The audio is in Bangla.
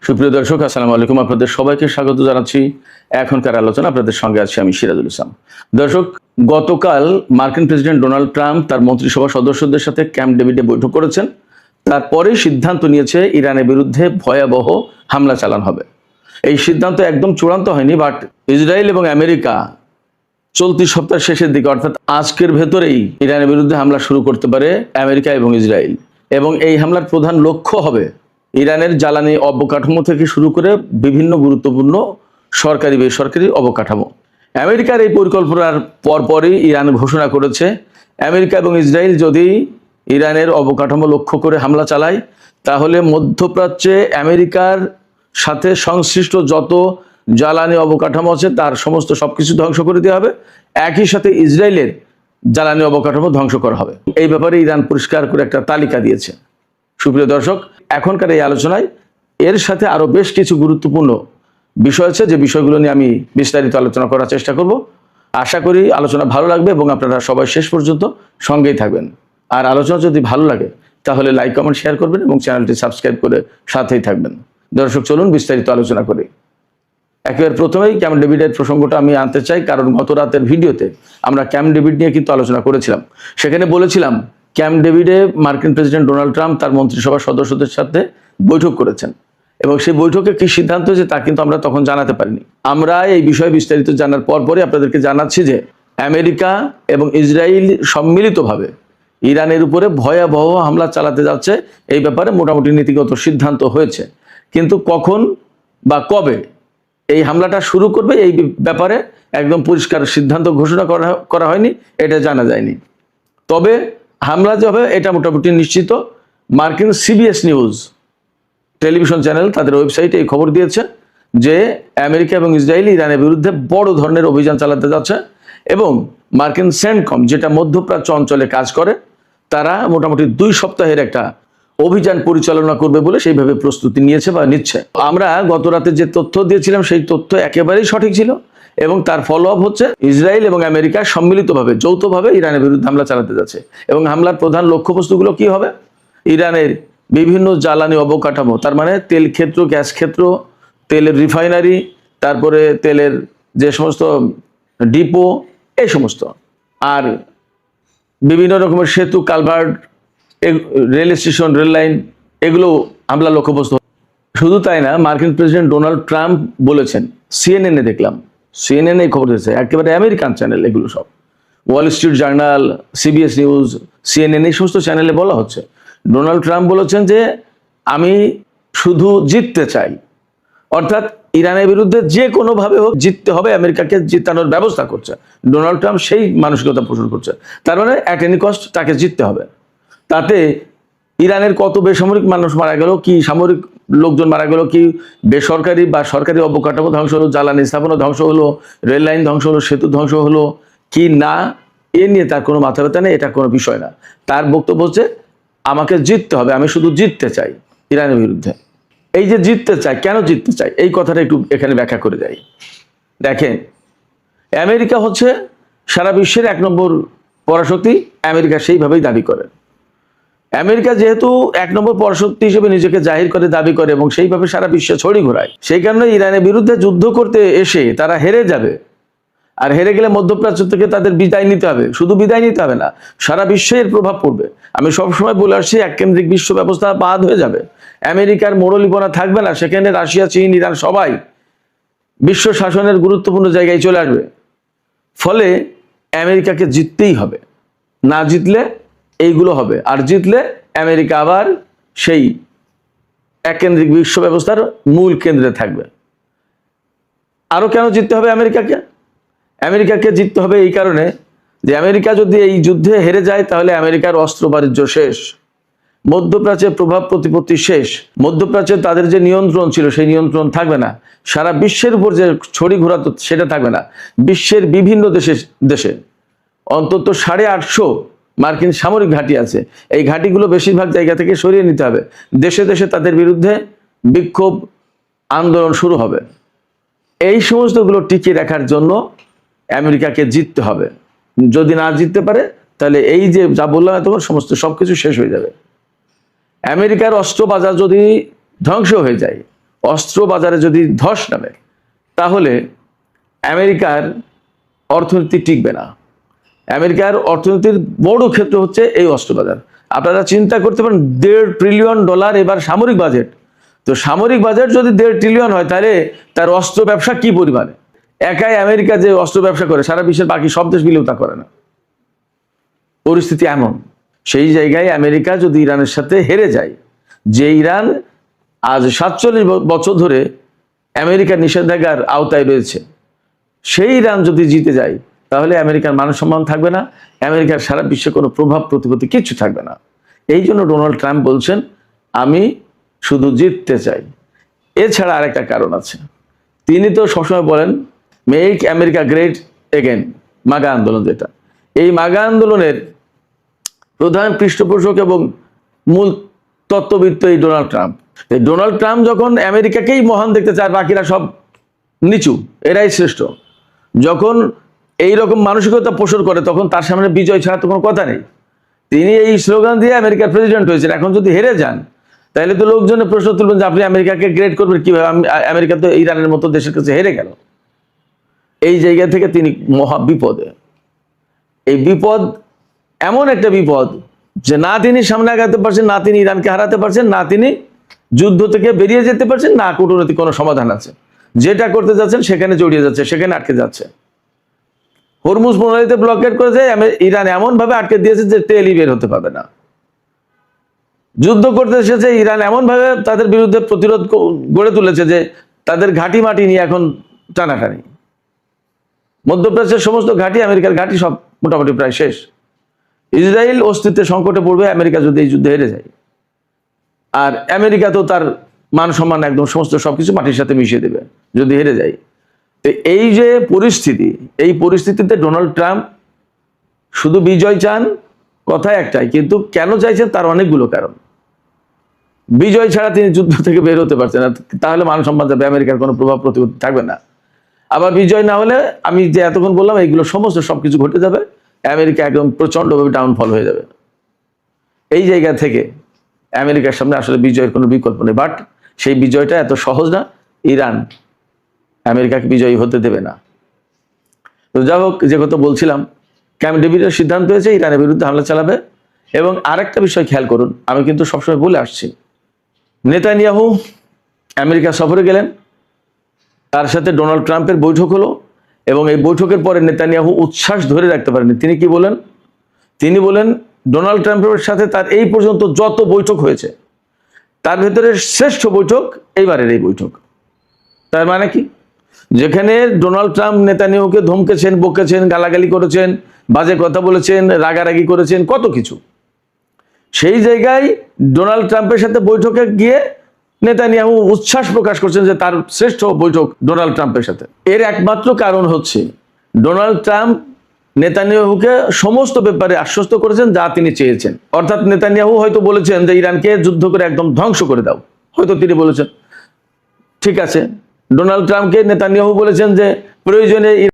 সুপ্রিয় দর্শক, আসসালামু আলাইকুম। আপনাদের সবাইকে স্বাগত জানাচ্ছি। এখনকার আলোচনা আপনাদের সঙ্গে আছি আমি সিরাজুল ইসলাম। দর্শক, গতকাল মার্কিন প্রেসিডেন্ট ডোনাল্ড ট্রাম্প তার মন্ত্রিসভা সদস্যদের সাথে ক্যাম্প ডেভিডে বৈঠক করেছেন। তারপরে সিদ্ধান্ত নিয়েছে ইরানের বিরুদ্ধে ভয়াবহ হামলা চালানো হবে। এই সিদ্ধান্ত একদম চূড়ান্ত হয়নি, বাট ইসরায়েল এবং আমেরিকা চলতি সপ্তাহের শেষের দিকে অর্থাৎ আজকের ভেতরেই ইরানের বিরুদ্ধে হামলা শুরু করতে পারে আমেরিকা এবং ইসরায়েল। এবং এই হামলার প্রধান লক্ষ্য হবে ইরানের জ্বালানি অবকাঠামো থেকে শুরু করে বিভিন্ন গুরুত্বপূর্ণ সরকারি বেসরকারি অবকাঠামো। আমেরিকার এই পরিকল্পনার পরপরই ইরান ঘোষণা করেছে আমেরিকা এবং ইসরায়েল যদি ইরানের অবকাঠামো লক্ষ্য করে হামলা চালায়, তাহলে মধ্যপ্রাচ্যে আমেরিকার সাথে সংশ্লিষ্ট যত জ্বালানি অবকাঠামো আছে তার সমস্ত সবকিছু ধ্বংস করে দেওয়া হবে। একই সাথে ইসরায়েলের জ্বালানি অবকাঠামো ধ্বংস করা হবে। এই ব্যাপারে ইরান পরিষ্কার করে একটা তালিকা দিয়েছে। সুপ্রিয় দর্শক, এখনকার এই আলোচনায় এর সাথে আরো বেশ কিছু গুরুত্বপূর্ণ বিষয় আছে, যে বিষয়গুলো নিয়ে আমি বিস্তারিত আলোচনা করার চেষ্টা করব। আশা করি আলোচনা ভালো লাগবে এবং আপনারা সবাই শেষ পর্যন্ত সঙ্গেই থাকবেন। আর আলোচনা যদি ভালো লাগে তাহলে লাইক, কমেন্ট, শেয়ার করবেন এবং চ্যানেলটি সাবস্ক্রাইব করে সাথেই থাকবেন। দর্শক, চলুন বিস্তারিত আলোচনা করি। একেবারে প্রথমেই ক্যাম্প ডেভিডের প্রসঙ্গটা আমি আনতে চাই, কারণ গত রাতের ভিডিওতে আমরা ক্যাম্প ডেভিড নিয়ে কিন্তু আলোচনা করেছিলাম। সেখানে বলেছিলাম ক্যাম্প ডেভিডে মার্কিন প্রেসিডেন্ট ডোনাল্ড ট্রাম্প তার মন্ত্রিসভার সদস্যদের সাথে বৈঠক করেছেন এবং সেই বৈঠকে কি সিদ্ধান্ত হয়েছে তা কিন্তু আমরা তখন জানাতে পারিনি। আমরা এই বিষয়ে বিস্তারিত জানার পরপরই আপনাদেরকে জানাচ্ছি যে আমেরিকা এবং ইসরায়েল সম্মিলিতভাবে ইরানের উপরে ভয়াবহ হামলা চালাতে যাচ্ছে। এই ব্যাপারে মোটামুটি নীতিগত সিদ্ধান্ত হয়েছে, কিন্তু কখন বা কবে এই হামলাটা শুরু করবে এই ব্যাপারে একদম পরিষ্কার সিদ্ধান্ত ঘোষণা করা হয়নি, এটা জানা যায়নি। তবে হামলা যে হবে এটা মোটামুটি নিশ্চিত। মার্কিন সিবিএস নিউজ টেলিভিশন চ্যানেল তাদের ওয়েবসাইটে এই খবর দিয়েছে যে আমেরিকা এবং ইসরায়েল ইরানের বিরুদ্ধে বড় ধরনের অভিযান চালাতে যাচ্ছে এবং মার্কিন সেন্টকম, যেটা মধ্যপ্রাচ্য অঞ্চলে কাজ করে, তারা মোটামুটি 2 সপ্তাহের একটা অভিযান পরিচালনা করবে বলে সেইভাবে প্রস্তুতি নিয়েছে বা নিচ্ছে। আমরা গত রাতে যে তথ্য দিয়েছিলাম সেই তথ্য একেবারেই সঠিক ছিল এবং তার ফলো আপ হচ্ছে ইসরায়েল এবং আমেরিকা সম্মিলিতভাবে যৌথভাবে ইরানের বিরুদ্ধে হামলা চালাতে যাচ্ছে। এবং হামলার প্রধান লক্ষ্যবস্তুগুলো কি হবে? ইরানের বিভিন্ন জ্বালানি অবকাঠামো, তার মানে তেল ক্ষেত্র, গ্যাস ক্ষেত্র, তেলের রিফাইনারি, তারপরে তেলের যে সমস্ত ডিপো, এই সমস্ত, আর বিভিন্ন রকমের সেতু, culvert, rail station, rail line, এগুলো হামলা লক্ষ্যবস্তু। শুধু তাই না, মার্কিন প্রেসিডেন্ট ডোনাল্ড ট্রাম্প বলেছেন, সিএনএনে দেখলাম, সিএনএন এই খবর দিয়েছে, একেবারে আমেরিকান চ্যানেল এগুলো সব, Wall Street journal, CBS news, CNN, এই সমস্ত চ্যানেলে বলা হচ্ছে ডোনাল্ড ট্রাম্প বলেছেন যে আমি শুধু জিততে চাই, অর্থাৎ ইরানের বিরুদ্ধে যে কোনোভাবে হোক জিততে হবে, আমেরিকাকে জিতানোর ব্যবস্থা করছে ডোনাল্ড ট্রাম্প, সেই মানসিকতা পোষণ করছে। তার মানে অ্যাট এনি কস্ট তাকে জিততে হবে। তাতে ইরানের কত বেসামরিক মানুষ মারা গেল, কি সামরিক লোকজন মারা গেল, কি বেসরকারি বা সরকারি অবকাঠামো ধ্বংস হলো, জ্বালানি স্থাপনা ধ্বংস হলো, রেল লাইন ধ্বংস হলো, সেতু ধ্বংস হলো কি না, এ নিয়ে তার কোনো মাথা ব্যথা নেই, এটা কোনো বিষয় না। তার বক্তব্য হচ্ছে আমাকে জিততে হবে, আমি শুধু জিততে চাই ইরানের বিরুদ্ধে। এই যে জিততে চাই, কেন জিততে চাই, এই কথাটা একটু এখানে ব্যাখ্যা করে যাই। দেখেন, আমেরিকা হচ্ছে সারা বিশ্বের 1 নম্বর পরাশক্তি, আমেরিকা সেইভাবেই দাবি করে। আমেরিকা যেহেতু 1 নম্বর পরাশক্তি হিসেবে নিজেকে জাহির করে, দাবি করে এবং সেইভাবে সারা বিশ্বে ছড়ি ঘোরায়, সেই কারণে ইরানের বিরুদ্ধে যুদ্ধ করতে এসে তারা হেরে যাবে। আর হেরে গেলে মধ্যপ্রাচ্য থেকে তাদের বিদায় নিতে হবে। শুধু বিদায় নিতে হবে না, সারা বিশ্বে এর প্রভাব পড়বে। আমি সবসময় বলে আসছি, এককেন্দ্রিক বিশ্ব ব্যবস্থা বাদ হয়ে যাবে, আমেরিকার মোড়লিপনা থাকবে না, সেখানে রাশিয়া, চীন, ইরান সবাই বিশ্ব শাসনের গুরুত্বপূর্ণ জায়গায় চলে আসবে। ফলে আমেরিকাকে জিততেই হবে, না জিতলে এইগুলো হবে, আর জিতলে আমেরিকা আবার সেই এককেন্দ্রিক বিশ্ব ব্যবস্থার মূল কেন্দ্রে থাকবে। আরো কেন জিততে হবে আমেরিকাকে? আমেরিকাকে জিততে হবে এই কারণে যে আমেরিকা যদি এই যুদ্ধে হেরে যায় তাহলে আমেরিকার অস্ত্র বাণিজ্য শেষ, মধ্যপ্রাচ্যের প্রভাব প্রতিপত্তি শেষ, মধ্যপ্রাচ্যে তাদের যে নিয়ন্ত্রণ ছিল সেই নিয়ন্ত্রণ থাকবে না, সারা বিশ্বের উপর যে ছড়ি ঘোরাতো সেটা থাকবে না। বিশ্বের বিভিন্ন দেশে অন্তত 850 মার্কিন সামরিক ঘাঁটি আছে, এই ঘাঁটিগুলো বেশিরভাগ জায়গা থেকে সরিয়ে নিতে হবে। দেশে দেশে তাদের বিরুদ্ধে বিক্ষোভ আন্দোলন শুরু হবে। এই সমস্তগুলো টিকিয়ে রাখার জন্য আমেরিকাকে জিততে হবে। যদি না জিততে পারে তাহলে এই যে যা বললাম এতক্ষণ সমস্ত সবকিছু শেষ হয়ে যাবে। আমেরিকার অস্ত্র বাজার যদি ধ্বংস হয়ে যায়, অস্ত্র বাজারে যদি ধস নামে তাহলে আমেরিকার অর্থনীতি টিকবে না। আমেরিকার অর্থনীতির বড় ক্ষেত্র হচ্ছে এই অস্ত্র বাজার। আপনারা চিন্তা করতে পারেন $1.5 ট্রিলিয়ন এবার সামরিক বাজেট। তো সামরিক বাজেট যদি $1.5 ট্রিলিয়ন হয় তাহলে তার অস্ত্র ব্যবসা কি পরিমাণে? একাই আমেরিকা যে অস্ত্র ব্যবসা করে সারা বিশ্বের বাকি সব দেশ মিলেও তা করে না। পরিস্থিতি এমন। সেই জায়গায় আমেরিকা যদি ইরানের সাথে হেরে যায়, যে ইরান আজ 47 বছর ধরে আমেরিকার নিষেধাজ্ঞার আওতায় রয়েছে, সেই ইরান যদি জিতে যায় তাহলে আমেরিকার মান সম্মান থাকবে না, আমেরিকার সারা বিশ্বে কোনো প্রভাব প্রতিপত্তি কিচ্ছু থাকবে না। এই জন্য ডোনাল্ড ট্রাম্প বলছেন আমি শুধু জিততে চাই। এছাড়া আরেকটা কারণ আছে। তিনি তো সবসময় বলেন মেক আমেরিকা গ্রেট এগেন, মাগা আন্দোলন যেটা, এই মাগা আন্দোলনের প্রধান পৃষ্ঠপোষক এবং মূল তত্ত্ববিত্ত এই ডোনাল্ড ট্রাম্প। এই ডোনাল্ড ট্রাম্প যখন আমেরিকাকেই মহান দেখতে চায়, বাকিরা সব নিচু, এরাই শ্রেষ্ঠ, যখন এই রকম মানসিকতা পোষণ করে তখন তার সামনে বিজয় ছাড়া তো কোনো কথা নেই। তিনি এই স্লোগান দিয়ে আমেরিকার প্রেসিডেন্ট হয়েছেন। এখন যদি হেরে যান তাহলে তো লোকজনের প্রশ্ন তুলবেন যে আপনি আমেরিকাকে গ্রেট করবেন কিভাবে? আমেরিকা তো ইরানের মতো দেশের কাছে হেরে গেল। এই জায়গা থেকে তিনি মহা বিপদে। এই বিপদ এমন একটা বিপদ যে না তিনি সামনে আগাতে পারছেন, না তিনি ইরানকে হারাতে পারছেন, না তিনি যুদ্ধ থেকে বেরিয়ে যেতে পারছেন, না কূটনৈতিক কোনো সমাধান আছে। যেটা করতে যাচ্ছেন সেখানে জড়িয়ে যাচ্ছে, সেখানে আটকে যাচ্ছে। হরমুজ প্রণালীতে ব্লকেট করেছে ইরান, এমন ভাবে আটকে দিয়েছে যে তেলই বের হতে পারবে না। যুদ্ধ করতে এসেছে ইরান, এমন ভাবে তাদের বিরুদ্ধে প্রতিরোধ গড়ে তুলেছে যে তাদের ঘাঁটি মাটি নিয়ে এখন টানাটানি। মধ্যপ্রাচ্যের সমস্ত ঘাঁটি, আমেরিকার ঘাঁটি সব মোটামুটি প্রায় শেষ। ইসরায়েল অস্তিত্বের সংকটে পড়বে আমেরিকা যদি এই যুদ্ধে হেরে যায়। আর আমেরিকা তো তার মান সম্মান একদম সমস্ত সবকিছু মাটির সাথে মিশিয়ে দেবে যদি হেরে যায়। তো এই যে পরিস্থিতি, এই পরিস্থিতিতে ডোনাল্ড ট্রাম্প শুধু বিজয় চান, কথা একটাই, কিন্তু কেন চাইছেন তার অনেকগুলো কারণ। বিজয় ছাড়া তিনি যুদ্ধ থেকে বের হতে পারছেন না, তাহলে মান সম্মান যাবে, আমেরিকার কোনো প্রভাব প্রতিপত্তি থাকবে না। আবার বিজয় না হলে আমি যে এতক্ষণ বললাম এইগুলো সমস্ত সবকিছু ঘটে যাবে, আমেরিকা একদম প্রচন্ডভাবে ডাউনফল হয়ে যাবে। এই জায়গা থেকে আমেরিকার সামনে আসলে বিজয়ের কোনো বিকল্প নেই। বাট সেই বিজয়টা এত সহজ না, ইরান আমেরিকাকে বিজয়ী হতে দেবে না। তো যাই হোক, যে কথা বলছিলাম, ক্যাম্প ডেভিডের সিদ্ধান্ত হয়েছে ইরানের বিরুদ্ধে হামলা চালাবে। এবং আরেকটা বিষয় খেয়াল করুন, আমি কিন্তু সবসময় বলে আসছি, নেতানিয়াহু আমেরিকা সফরে গেলেন, তার সাথে ডোনাল্ড ট্রাম্পের বৈঠক হলো, এবং এই বৈঠকের পরে নেতানিয়াহু উচ্ছ্বাস ধরে রাখতে পারেনি। তিনি কি বলেন? তিনি বলেন ডোনাল্ড ট্রাম্পের সাথে তার এই পর্যন্ত যত বৈঠক হয়েছে তার ভেতরে শ্রেষ্ঠ বৈঠক এইবারের এই বৈঠক। তার মানে কি? যেখানে ডোনাল্ড ট্রাম্প নেতানিয়াহুকে ধমকেছেন, বকেছেন, গালাগালি করেছেন, বাজে কথা বলেছেন, রাগারাগি করেছেন, কত কিছু, সেই জায়গায় ডোনাল্ড ট্রাম্পের সাথে বৈঠকে গিয়ে নেতানিয়াহু উচ্ছ্বাস প্রকাশ করছেন যে তার শ্রেষ্ঠ বৈঠক ডোনাল্ড ট্রাম্পের সাথে। এর একমাত্র কারণ হচ্ছে ডোনাল্ড ট্রাম্প নেতানিয়াহুকে সমস্ত ব্যাপারে আশ্বস্ত করেছেন যা তিনি চেয়েছেন। অর্থাৎ নেতানিয়াহু হয়তো বলেছেন যে ইরানকে যুদ্ধ করে একদম ধ্বংস করে দাও, হয়তো তিনি বলেছেন, ঠিক আছে। ডোনাল্ড ট্রাম্পকে নেতানিয়াহু বলেছেন যে প্রয়োজনে